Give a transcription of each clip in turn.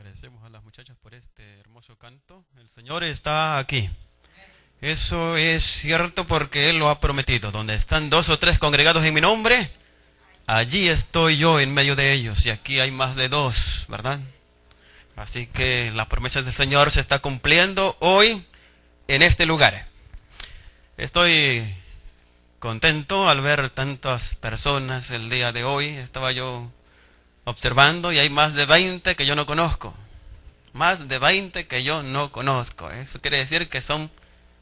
Agradecemos a las muchachas por este hermoso canto. El Señor está aquí. Eso es cierto porque Él lo ha prometido. Donde están 2 o 3 congregados en mi nombre, allí estoy yo en medio de ellos. Y aquí hay más de 2, ¿verdad? Así que la promesa del Señor se está cumpliendo hoy en este lugar. Estoy contento al ver tantas personas el día de hoy. Estaba yo observando y hay más de 20 que yo no conozco. Más de 20 que yo no conozco. Eso quiere decir que son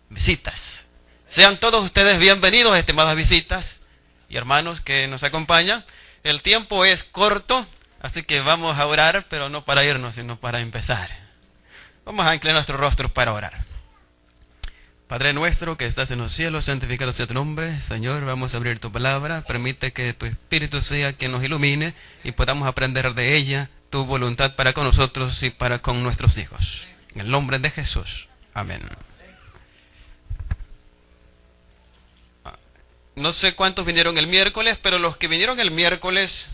visitas. Sean todos ustedes bienvenidos, estimadas visitas y hermanos que nos acompañan. El tiempo es corto, así que vamos a orar, pero no para irnos, sino para empezar. Vamos a inclinar nuestro rostro para orar. Padre nuestro que estás en los cielos, santificado sea tu nombre. Señor, vamos a abrir tu palabra. Permite que tu Espíritu sea quien nos ilumine y podamos aprender de ella tu voluntad para con nosotros y para con nuestros hijos. En el nombre de Jesús. Amén. No sé cuántos vinieron el miércoles, pero los que vinieron el miércoles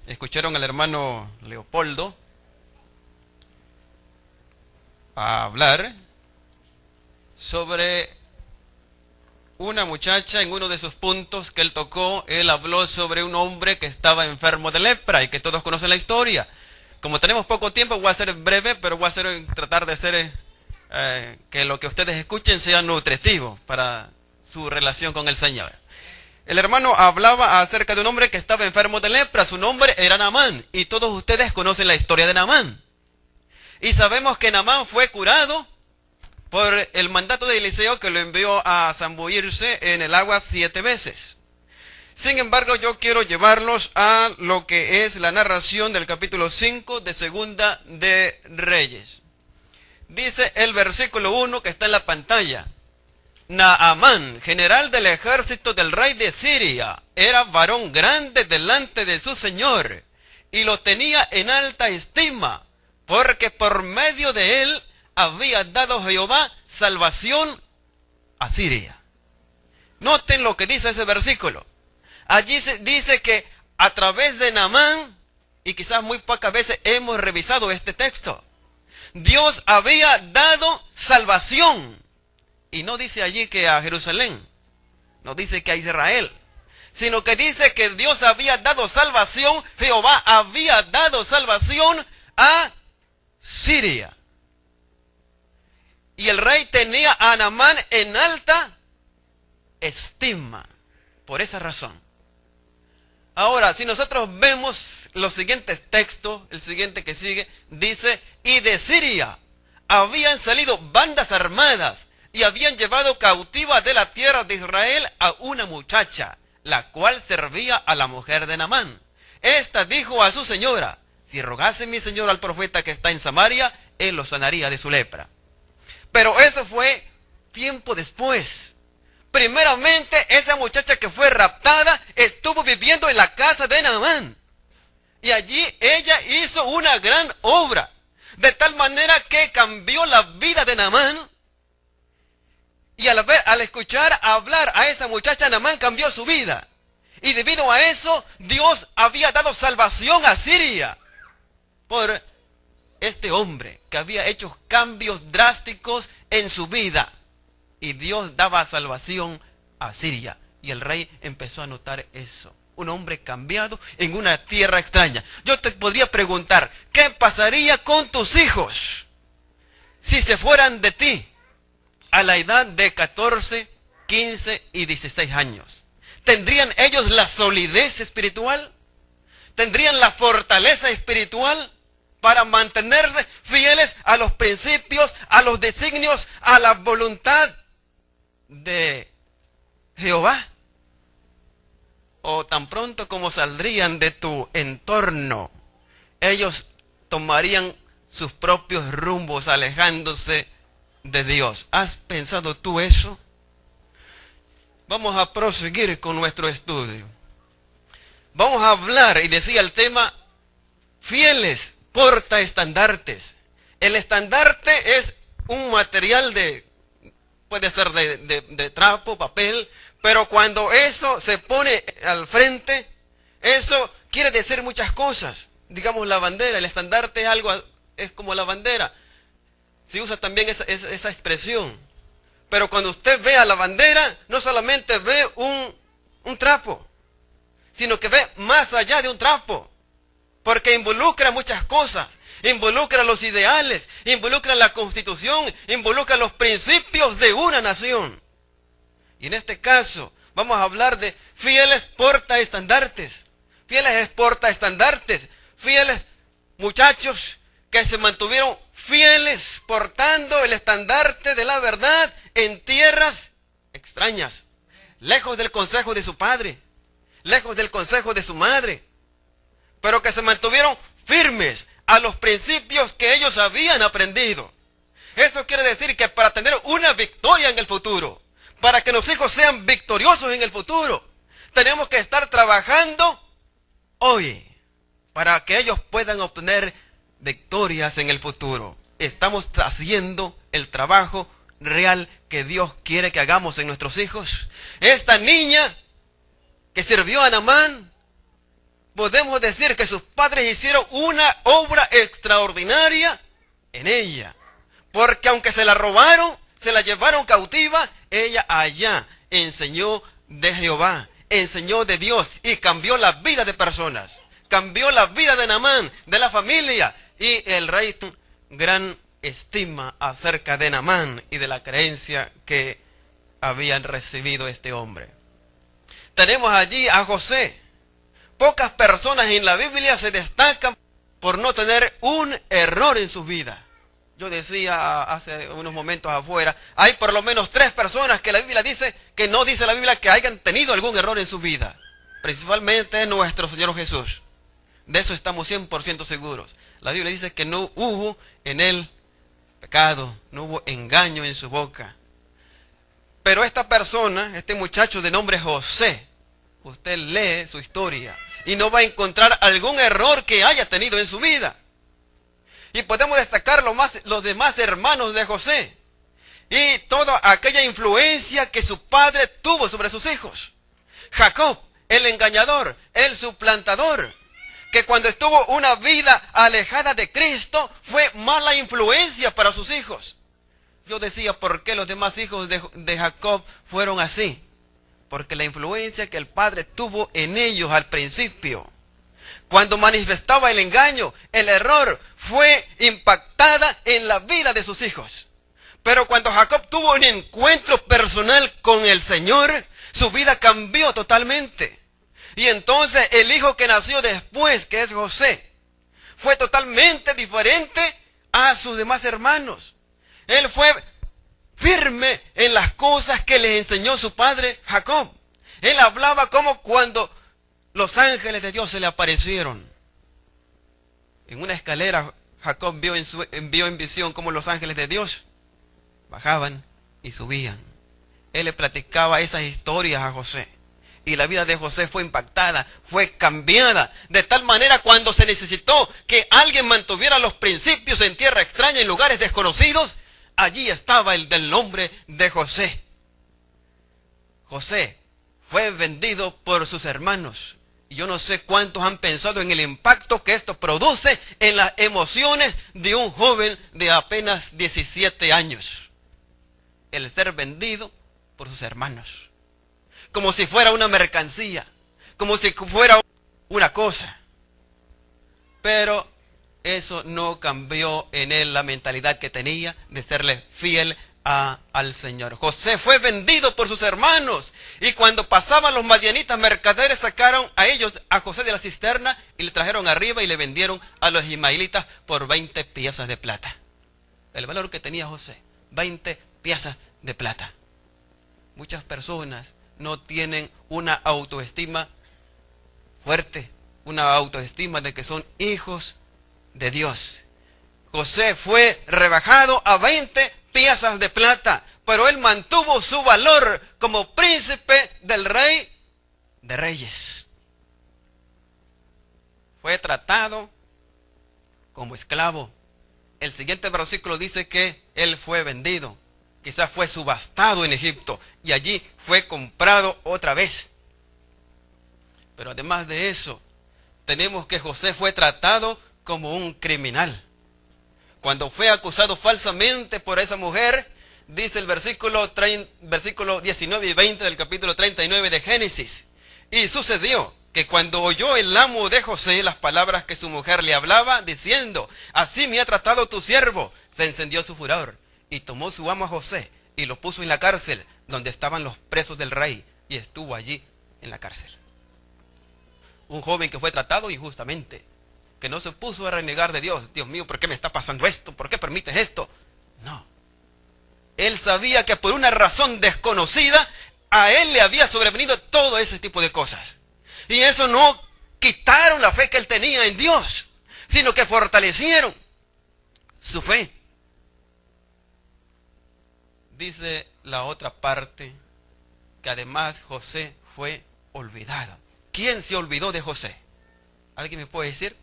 escucharon al hermano Leopoldo a hablar sobre una muchacha. En uno de sus puntos que él tocó, él habló sobre un hombre que estaba enfermo de lepra y que todos conocen la historia. Como tenemos poco tiempo, voy a ser breve, pero voy a tratar de hacer que lo que ustedes escuchen sea nutritivo para su relación con el Señor. El hermano hablaba acerca de un hombre que estaba enfermo de lepra. Su nombre era Naamán y todos ustedes conocen la historia de Naamán. Y sabemos que Naamán fue curado por el mandato de Eliseo, que lo envió a zambullirse en el agua 7 veces. Sin embargo, yo quiero llevarlos a lo que es la narración del capítulo 5 de Segunda de Reyes. Dice el versículo 1 que está en la pantalla. Naamán, general del ejército del rey de Siria, era varón grande delante de su señor, y lo tenía en alta estima, porque por medio de él había dado Jehová salvación a Siria. Noten lo que dice ese versículo. Allí se dice que a través de Naamán, y quizás muy pocas veces hemos revisado este texto, Dios había dado salvación. Y no dice allí que a Jerusalén, no dice que a Israel, sino que dice que Dios había dado salvación, Jehová había dado salvación a Siria. Y el rey tenía a Naamán en alta estima, por esa razón. Ahora, si nosotros vemos los siguientes textos, el siguiente que sigue, dice, y de Siria habían salido bandas armadas, y habían llevado cautiva de la tierra de Israel a una muchacha, la cual servía a la mujer de Naamán. Esta dijo a su señora, si rogase mi señor al profeta que está en Samaria, él lo sanaría de su lepra. Pero eso fue tiempo después. Primeramente, esa muchacha que fue raptada estuvo viviendo en la casa de Naamán. Y allí ella hizo una gran obra, de tal manera que cambió la vida de Naamán. Y al escuchar hablar a esa muchacha, Naamán cambió su vida. Y debido a eso, Dios había dado salvación a Siria por este hombre que había hecho cambios drásticos en su vida. Y Dios daba salvación a Siria. Y el rey empezó a notar eso. Un hombre cambiado en una tierra extraña. Yo te podría preguntar, ¿qué pasaría con tus hijos si se fueran de ti a la edad de 14, 15 y 16 años? ¿Tendrían ellos la solidez espiritual? ¿Tendrían la fortaleza espiritual para mantenerse fieles a los principios, a los designios, a la voluntad de Jehová? ¿O tan pronto como saldrían de tu entorno, ellos tomarían sus propios rumbos alejándose de Dios? ¿Has pensado tú eso? Vamos a proseguir con nuestro estudio. Vamos a hablar, y decía el tema, fieles portaestandartes. El estandarte es un material puede ser de trapo, papel, pero cuando eso se pone al frente, eso quiere decir muchas cosas. Digamos la bandera, el estandarte es algo es como la bandera. Se usa también esa expresión. Pero cuando usted ve a la bandera, no solamente ve un trapo, sino que ve más allá de un trapo. Porque involucra muchas cosas. Involucra los ideales, involucra la constitución, involucra los principios de una nación. Y en este caso, vamos a hablar de fieles portaestandartes. Fieles portaestandartes. Fieles muchachos que se mantuvieron fieles portando el estandarte de la verdad en tierras extrañas, lejos del consejo de su padre, lejos del consejo de su madre, pero que se mantuvieron firmes a los principios que ellos habían aprendido. Eso quiere decir que para tener una victoria en el futuro, para que los hijos sean victoriosos en el futuro, tenemos que estar trabajando hoy para que ellos puedan obtener victorias en el futuro. Estamos haciendo el trabajo real que Dios quiere que hagamos en nuestros hijos. Esta niña que sirvió a Naamán, podemos decir que sus padres hicieron una obra extraordinaria en ella. Porque aunque se la robaron, se la llevaron cautiva, ella allá enseñó de Jehová, enseñó de Dios y cambió la vida de personas. Cambió la vida de Naamán, de la familia. Y el rey tuvo gran estima acerca de Naamán y de la creencia que habían recibido este hombre. Tenemos allí a José. Pocas personas en la Biblia se destacan por no tener un error en su vida. Yo decía hace unos momentos afuera, hay por lo menos 3 personas que la Biblia dice, que no dice la Biblia que hayan tenido algún error en su vida. Principalmente nuestro Señor Jesús. De eso estamos 100% seguros. La Biblia dice que no hubo en él pecado, no hubo engaño en su boca. Pero esta persona, este muchacho de nombre José, usted lee su historia y no va a encontrar algún error que haya tenido en su vida. Y podemos destacar los demás hermanos de José y toda aquella influencia que su padre tuvo sobre sus hijos. Jacob, el engañador, el suplantador, que cuando estuvo una vida alejada de Cristo, fue mala influencia para sus hijos. Yo decía, ¿por qué los demás hijos de Jacob fueron así? Porque la influencia que el padre tuvo en ellos al principio, cuando manifestaba el engaño, el error, fue impactada en la vida de sus hijos. Pero cuando Jacob tuvo un encuentro personal con el Señor, su vida cambió totalmente. Y entonces el hijo que nació después, que es José, fue totalmente diferente a sus demás hermanos. Él fue firme en las cosas que le enseñó su padre Jacob. Él hablaba como cuando los ángeles de Dios se le aparecieron. En una escalera Jacob vio en visión como los ángeles de Dios bajaban y subían. Él le platicaba esas historias a José. Y la vida de José fue impactada, fue cambiada. De tal manera cuando se necesitó que alguien mantuviera los principios en tierra extraña, en lugares desconocidos, allí estaba el del nombre de José. José fue vendido por sus hermanos. Y yo no sé cuántos han pensado en el impacto que esto produce en las emociones de un joven de apenas 17 años. El ser vendido por sus hermanos. Como si fuera una mercancía, como si fuera una cosa. Pero eso no cambió en él la mentalidad que tenía de serle fiel al Señor. José fue vendido por sus hermanos, y cuando pasaban los madianitas mercaderes, sacaron a José de la cisterna y le trajeron arriba y le vendieron a los ismaelitas por 20 piezas de plata. El valor que tenía José, 20 piezas de plata. Muchas personas no tienen una autoestima fuerte, una autoestima de que son hijos de Dios. José fue rebajado a 20 piezas de plata, pero él mantuvo su valor como príncipe del rey de reyes. Fue tratado como esclavo. El siguiente versículo dice que él fue vendido. Quizás fue subastado en Egipto y allí fue comprado otra vez. Pero además de eso, tenemos que José fue tratado como un criminal. cuando fue acusado falsamente por esa mujer, dice el versículo 19 y 20 del capítulo 39 de Génesis. Y sucedió que cuando oyó el amo de José las palabras que su mujer le hablaba, diciendo, así me ha tratado tu siervo, se encendió su furor, y tomó su amo a José, y lo puso en la cárcel, donde estaban los presos del rey, y estuvo allí en la cárcel. Un joven que fue tratado injustamente, que no se puso a renegar de Dios. Dios mío, ¿por qué me está pasando esto? ¿Por qué permites esto? No. Él sabía que por una razón desconocida, a él le había sobrevenido todo ese tipo de cosas. Y eso no quitaron la fe que él tenía en Dios, sino que fortalecieron su fe. Dice la otra parte, que además José fue olvidado. ¿Quién se olvidó de José? ¿Alguien me puede decir?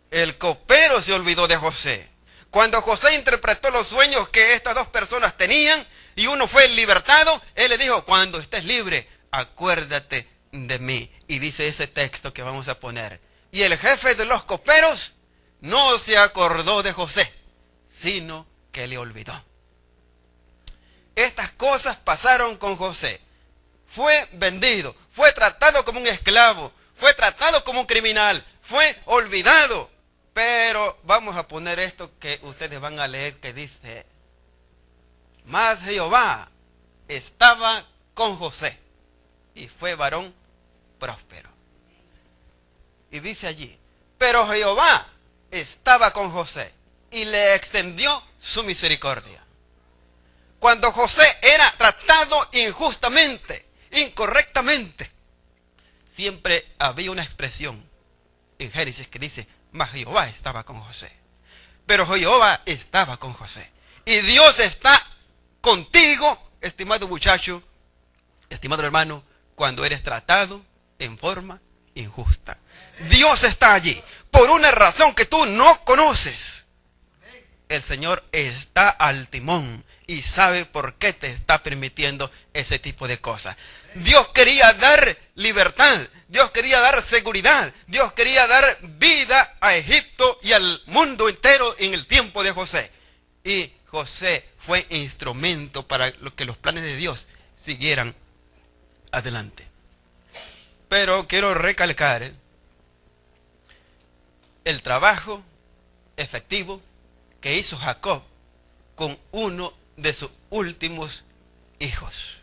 El copero se olvidó de José. Cuando José interpretó los sueños que estas dos personas tenían y uno fue libertado, él le dijo, cuando estés libre, acuérdate de mí. Y dice ese texto que vamos a poner. Y el jefe de los coperos no se acordó de José, sino que le olvidó. Estas cosas pasaron con José. Fue vendido, fue tratado como un esclavo, fue tratado como un criminal, fue olvidado. Pero vamos a poner esto que ustedes van a leer que dice, mas Jehová estaba con José y fue varón próspero. Y dice allí, pero Jehová estaba con José y le extendió su misericordia. Cuando José era tratado injustamente, incorrectamente, siempre había una expresión en Génesis que dice, mas Jehová estaba con José. Pero Jehová estaba con José. Y Dios está contigo, estimado muchacho, estimado hermano, cuando eres tratado en forma injusta. Dios está allí por una razón que tú no conoces. El Señor está al timón y sabe por qué te está permitiendo ese tipo de cosas. Dios quería dar libertad, Dios quería dar seguridad, Dios quería dar vida a Egipto y al mundo entero en el tiempo de José. Y José fue instrumento para que los planes de Dios siguieran adelante. Pero quiero recalcar el trabajo efectivo que hizo Jacob con uno de sus últimos hijos.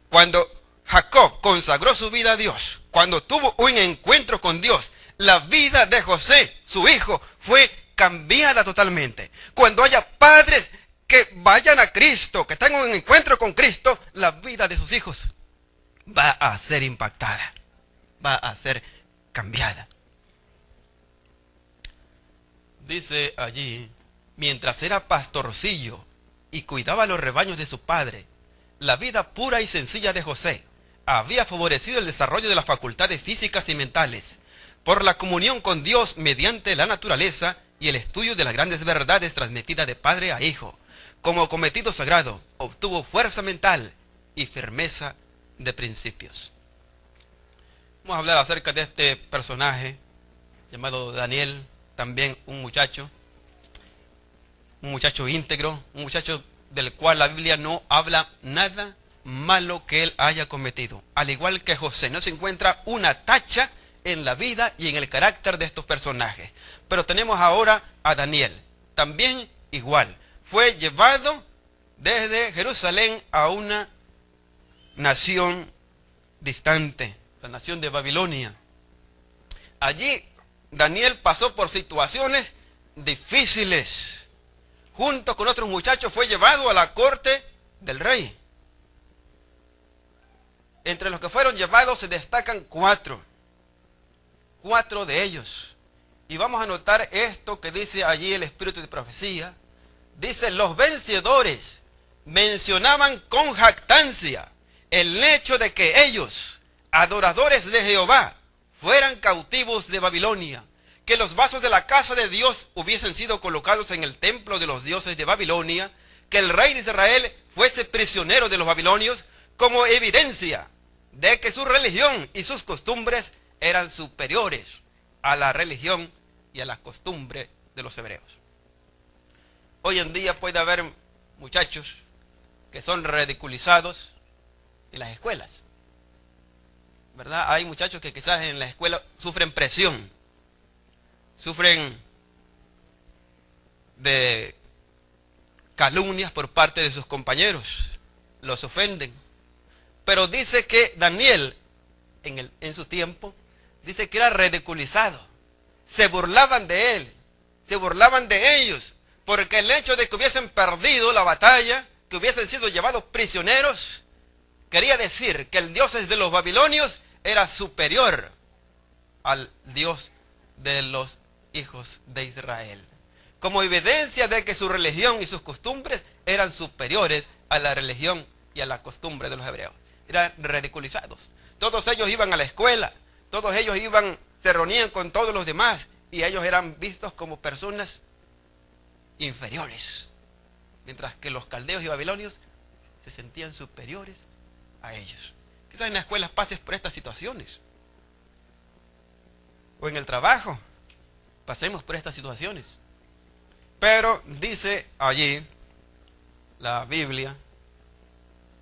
Cuando Jacob consagró su vida a Dios, cuando tuvo un encuentro con Dios, la vida de José, su hijo, fue cambiada totalmente. Cuando haya padres que vayan a Cristo, que tengan un encuentro con Cristo, la vida de sus hijos va a ser impactada, va a ser cambiada. Dice allí, mientras era pastorcillo y cuidaba los rebaños de su padre, la vida pura y sencilla de José había favorecido el desarrollo de las facultades físicas y mentales por la comunión con Dios mediante la naturaleza y el estudio de las grandes verdades transmitidas de padre a hijo. Como cometido sagrado, obtuvo fuerza mental y firmeza de principios. Vamos a hablar acerca de este personaje llamado Daniel, también un muchacho íntegro, un muchacho del cual la Biblia no habla nada malo que él haya cometido. Al igual que José, no se encuentra una tacha en la vida y en el carácter de estos personajes. Pero tenemos ahora a Daniel, también igual. Fue llevado desde Jerusalén a una nación distante, la nación de Babilonia. Allí Daniel pasó por situaciones difíciles. Junto con otros muchachos fue llevado a la corte del rey. Entre los que fueron llevados se destacan cuatro de ellos. Y vamos a notar esto que dice allí el espíritu de profecía. Dice, los vencedores mencionaban con jactancia el hecho de que ellos, adoradores de Jehová, fueran cautivos de Babilonia, que los vasos de la casa de Dios hubiesen sido colocados en el templo de los dioses de Babilonia, que el rey de Israel fuese prisionero de los babilonios, como evidencia de que su religión y sus costumbres eran superiores a la religión y a las costumbres de los hebreos. Hoy en día puede haber muchachos que son ridiculizados en las escuelas, ¿verdad? Hay muchachos que quizás en la escuela sufren presión, sufren de calumnias por parte de sus compañeros, los ofenden. Pero dice que Daniel, en su tiempo, dice que era ridiculizado. Se burlaban de él, se burlaban de ellos, porque el hecho de que hubiesen perdido la batalla, que hubiesen sido llevados prisioneros, quería decir que el dios de los babilonios era superior al Dios de los hijos de Israel, como evidencia de que su religión y sus costumbres eran superiores a la religión y a la costumbre de los hebreos. Eran ridiculizados. Todos ellos iban a la escuela, todos ellos se reunían con todos los demás, y ellos eran vistos como personas inferiores, mientras que los caldeos y babilonios se sentían superiores a ellos. Quizás en la escuela pases por estas situaciones, o en el trabajo pasemos por estas situaciones. Pero dice allí la Biblia,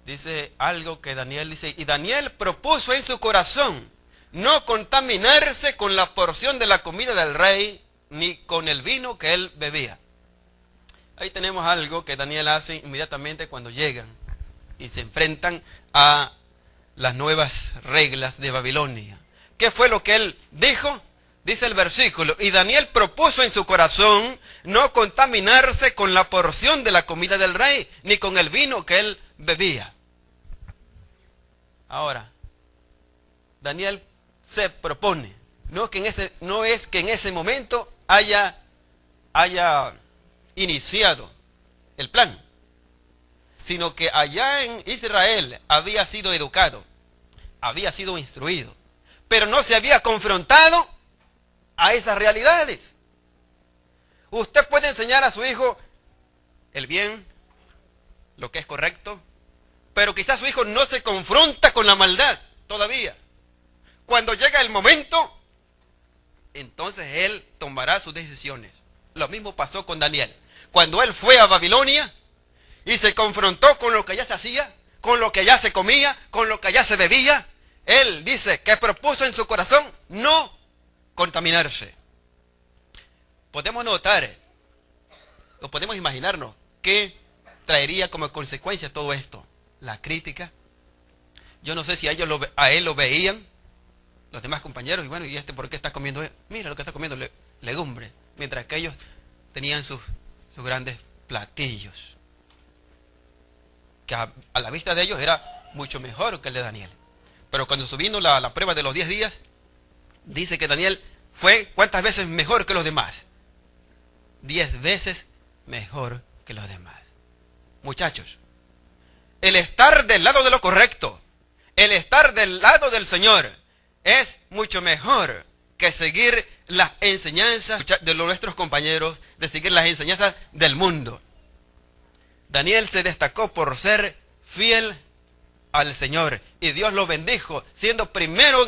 dice algo que Daniel dice, y Daniel propuso en su corazón no contaminarse con la porción de la comida del rey, ni con el vino que él bebía. Ahí tenemos algo que Daniel hace inmediatamente cuando llegan y se enfrentan a las nuevas reglas de Babilonia. ¿Qué fue lo que él dijo? Dice el versículo, y Daniel propuso en su corazón no contaminarse con la porción de la comida del rey, ni con el vino que él bebía. Ahora, Daniel se propone, no es que en ese momento haya iniciado el plan, sino que allá en Israel había sido educado, había sido instruido, pero no se había confrontado a esas realidades. Usted puede enseñar a su hijo el bien, lo que es correcto, pero quizás su hijo no se confronta con la maldad todavía. Cuando llega el momento, entonces él tomará sus decisiones. Lo mismo pasó con Daniel. Cuando él fue a Babilonia y se confrontó con lo que allá se hacía, con lo que allá se comía, con lo que allá se bebía, él dice que propuso en su corazón no contaminarse. Podemos notar, o podemos imaginarnos, qué traería como consecuencia todo esto. La crítica. Yo no sé si a él lo veían los demás compañeros, y bueno, ¿y por qué está comiendo? Mira lo que está comiendo, legumbre, mientras que ellos tenían sus grandes platillos, que a la vista de ellos era mucho mejor que el de Daniel. Pero cuando vino la prueba de los 10 días, dice que Daniel fue ¿cuántas veces mejor que los demás? 10 veces mejor que los demás. Muchachos, el estar del lado de lo correcto, el estar del lado del Señor, es mucho mejor que seguir las enseñanzas de nuestros compañeros, de seguir las enseñanzas del mundo. Daniel se destacó por ser fiel al Señor, y Dios lo bendijo, siendo primero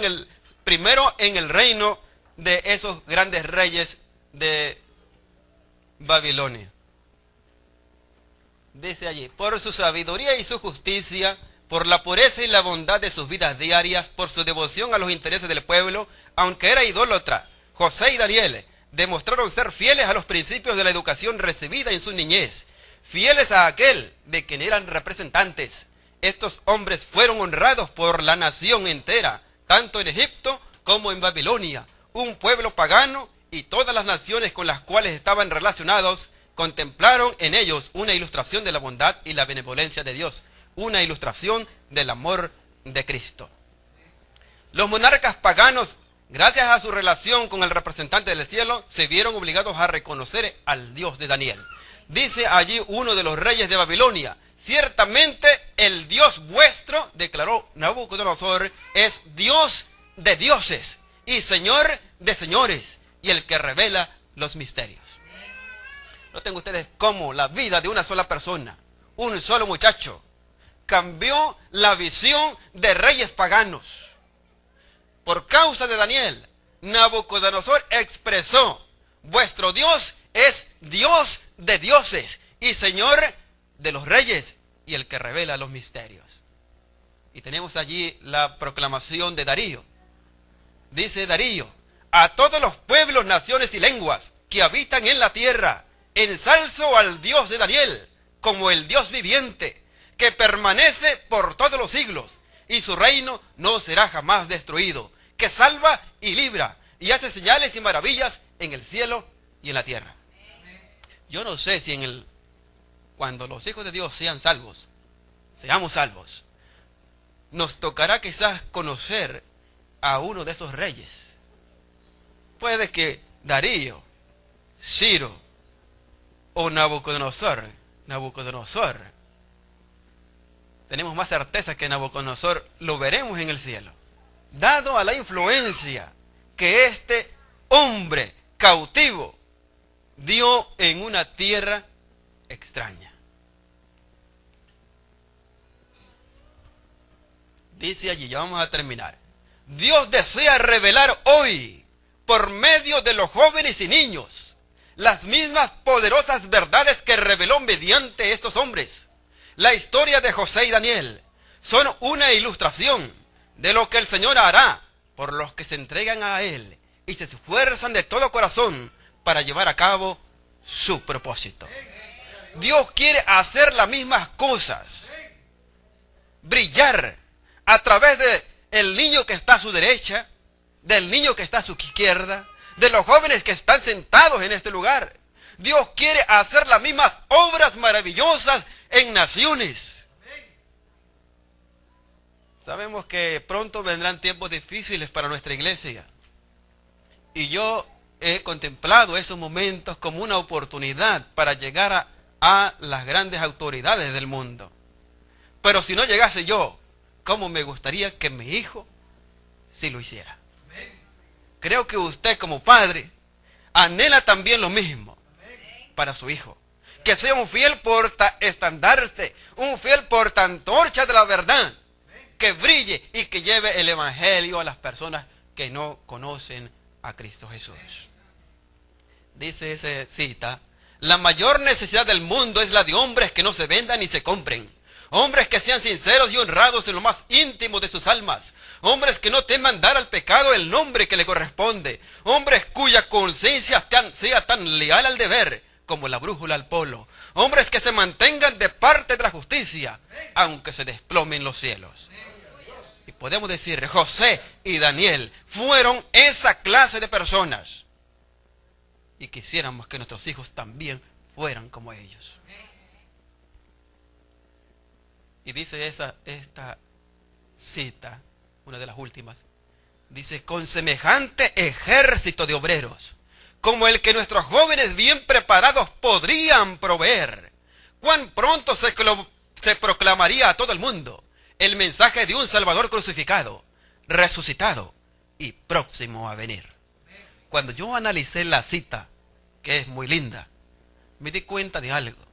en el reino de esos grandes reyes de Babilonia. Dice allí, por su sabiduría y su justicia, por la pureza y la bondad de sus vidas diarias, por su devoción a los intereses del pueblo, aunque era idólatra, José y Daniel demostraron ser fieles a los principios de la educación recibida en su niñez, fieles a aquel de quien eran representantes. Estos hombres fueron honrados por la nación entera, tanto en Egipto como en Babilonia, un pueblo pagano, y todas las naciones con las cuales estaban relacionados contemplaron en ellos una ilustración de la bondad y la benevolencia de Dios, una ilustración del amor de Cristo. Los monarcas paganos, gracias a su relación con el representante del cielo, se vieron obligados a reconocer al Dios de Daniel. Dice allí uno de los reyes de Babilonia, ciertamente el Dios vuestro, declaró Nabucodonosor, es Dios de dioses y Señor de señores, y el que revela los misterios. Noten ustedes cómo la vida de una sola persona, un solo muchacho, cambió la visión de reyes paganos. Por causa de Daniel, Nabucodonosor expresó, vuestro Dios es Dios de dioses y Señor de los reyes y el que revela los misterios. Y tenemos allí la proclamación de Darío. Dice Darío: a todos los pueblos, naciones y lenguas que habitan en la tierra, ensalzo al Dios de Daniel como el Dios viviente, que permanece por todos los siglos, y su reino no será jamás destruido, que salva y libra, y hace señales y maravillas en el cielo y en la tierra. Yo no sé si cuando los hijos de Dios seamos salvos, nos tocará quizás conocer a uno de esos reyes. Puede que Darío, Ciro o Nabucodonosor. Tenemos más certeza que Nabucodonosor lo veremos en el cielo, dado a la influencia que este hombre cautivo dio en una tierra extraña. Dice allí, ya vamos a terminar: Dios desea revelar hoy, por medio de los jóvenes y niños, las mismas poderosas verdades que reveló mediante estos hombres. La historia de José y Daniel son una ilustración de lo que el Señor hará por los que se entregan a Él y se esfuerzan de todo corazón para llevar a cabo su propósito. Dios quiere hacer las mismas cosas, brillar a través del niño que está a su derecha, del niño que está a su izquierda, de los jóvenes que están sentados en este lugar. Dios quiere hacer las mismas obras maravillosas en naciones. Sabemos que pronto vendrán tiempos difíciles para nuestra iglesia. Y yo he contemplado esos momentos como una oportunidad para llegar a las grandes autoridades del mundo. Pero si no llegase yo, ¿cómo me gustaría que mi hijo sí lo hiciera? Creo que usted como padre anhela también lo mismo para su hijo. Que sea un fiel portaestandarte, un fiel portaantorcha de la verdad, que brille y que lleve el evangelio a las personas que no conocen a Cristo Jesús. Dice esa cita: la mayor necesidad del mundo es la de hombres que no se vendan ni se compren. Hombres que sean sinceros y honrados en lo más íntimo de sus almas. Hombres que no teman dar al pecado el nombre que le corresponde. Hombres cuya conciencia sea tan leal al deber como la brújula al polo. Hombres que se mantengan de parte de la justicia, aunque se desplomen los cielos. Y podemos decir, José y Daniel fueron esa clase de personas. Y quisiéramos que nuestros hijos también fueran como ellos. Y dice esta cita, una de las últimas, dice: con semejante ejército de obreros, como el que nuestros jóvenes bien preparados podrían proveer, cuán pronto se proclamaría a todo el mundo el mensaje de un Salvador crucificado, resucitado y próximo a venir. Cuando yo analicé la cita, que es muy linda, me di cuenta de algo.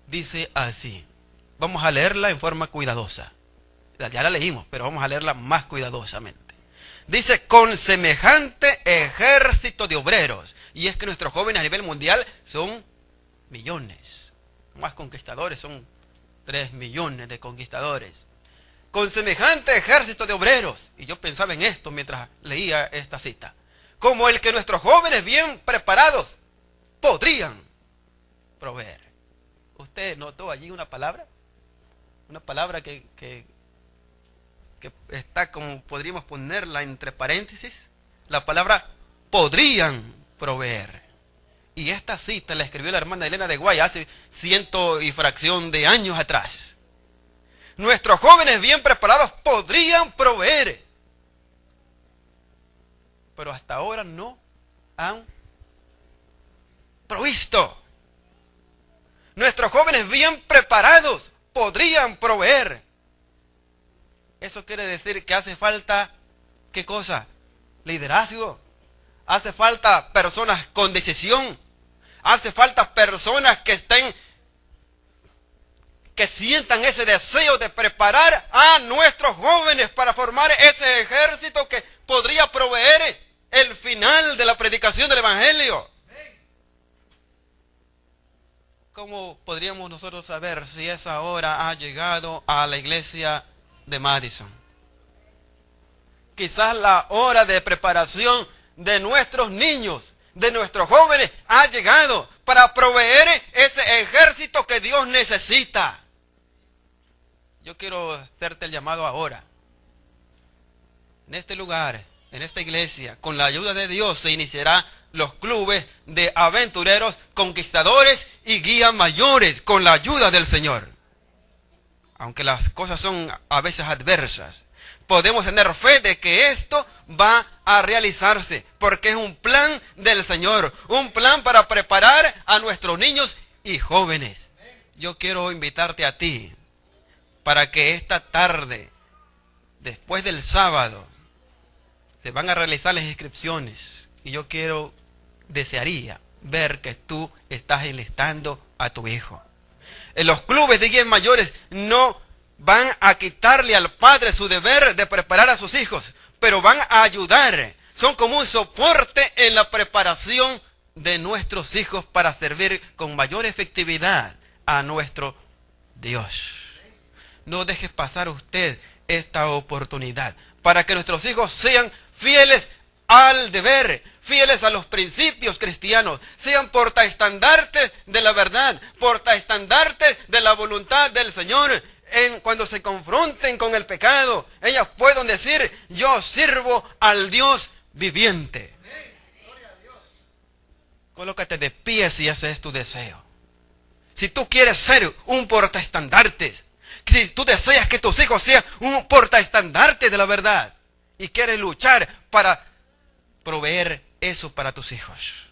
Dice así, vamos a leerla en forma cuidadosa. Ya la leímos, pero vamos a leerla más cuidadosamente. Dice: con semejante ejército de obreros. Y es que nuestros jóvenes a nivel mundial son millones. Más conquistadores, son 3 millones de conquistadores. Con semejante ejército de obreros. Y yo pensaba en esto mientras leía esta cita. Como el que nuestros jóvenes bien preparados podrían proveer. ¿Usted notó allí una palabra? Una palabra que está como, podríamos ponerla entre paréntesis. La palabra podrían proveer. Y esta cita la escribió la hermana Elena de Guay hace 100 y fracción de años atrás. Nuestros jóvenes bien preparados podrían proveer. Pero hasta ahora no han provisto. Nuestros jóvenes bien preparados podrían proveer. Eso quiere decir que hace falta, ¿qué cosa? Liderazgo. Hace falta personas con decisión. Hace falta personas que sientan ese deseo de preparar a nuestros jóvenes para formar ese ejército que podría proveer el final de la predicación del Evangelio. ¿cómo podríamos nosotros saber si esa hora ha llegado a la iglesia de Madison? Quizás la hora de preparación de nuestros niños, de nuestros jóvenes, ha llegado para proveer ese ejército que Dios necesita. Yo quiero hacerte el llamado ahora. En este lugar, en esta iglesia, con la ayuda de Dios, se iniciarán los clubes de aventureros, conquistadores y guías mayores, con la ayuda del Señor. Aunque las cosas son a veces adversas, podemos tener fe de que esto va a realizarse, porque es un plan del Señor, un plan para preparar a nuestros niños y jóvenes. Yo quiero invitarte a ti, para que esta tarde, después del sábado, se van a realizar las inscripciones, y yo desearía ver que tú estás enlistando a tu hijo. En los clubes de guías mayores no van a quitarle al padre su deber de preparar a sus hijos, pero van a ayudar. Son como un soporte en la preparación de nuestros hijos para servir con mayor efectividad a nuestro Dios. No dejes pasar usted esta oportunidad para que nuestros hijos sean fieles al deber, fieles a los principios cristianos, sean portaestandartes de la verdad, portaestandartes de la voluntad del Señor. Cuando se confronten con el pecado, ellas puedan decir: yo sirvo al Dios viviente. Colócate de pie si ese es tu deseo. Si tú quieres ser un portaestandarte, si tú deseas que tus hijos sean un portaestandarte de la verdad y quieres luchar para proveer eso para tus hijos.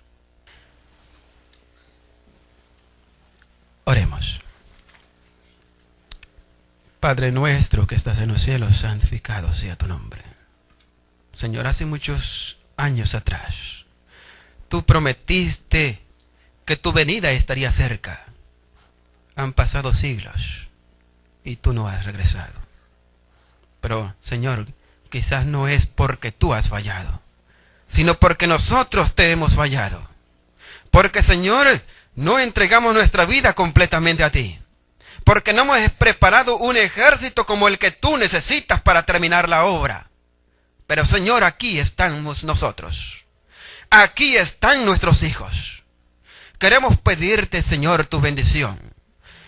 Oremos. Padre nuestro que estás en los cielos, santificado sea tu nombre. Señor, hace muchos años atrás, tú prometiste que tu venida estaría cerca. Han pasado siglos y tú no has regresado. Pero, Señor, quizás no es porque tú has fallado, sino porque nosotros te hemos fallado. Porque, Señor, no entregamos nuestra vida completamente a ti. Porque no hemos preparado un ejército como el que tú necesitas para terminar la obra. Pero, Señor, aquí estamos nosotros. Aquí están nuestros hijos. Queremos pedirte, Señor, tu bendición.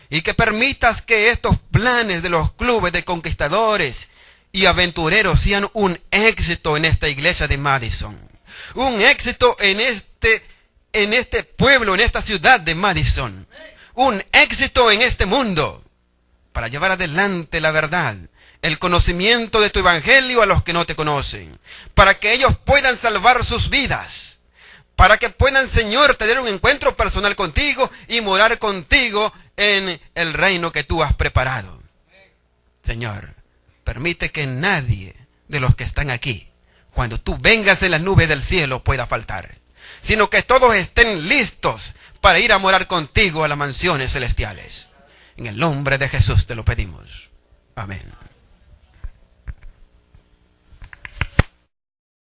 Y que permitas que estos planes de los clubes de conquistadores y aventureros sean un éxito en esta iglesia de Madison. Un éxito en este pueblo, en esta ciudad de Madison. Un éxito en este mundo, para llevar adelante la verdad, el conocimiento de tu evangelio a los que no te conocen, para que ellos puedan salvar sus vidas, para que puedan, Señor, tener un encuentro personal contigo y morar contigo en el reino que tú has preparado. Señor, permite que nadie de los que están aquí, cuando tú vengas en las nubes del cielo, pueda faltar, sino que todos estén listos para ir a morar contigo a las mansiones celestiales. En el nombre de Jesús te lo pedimos. Amén.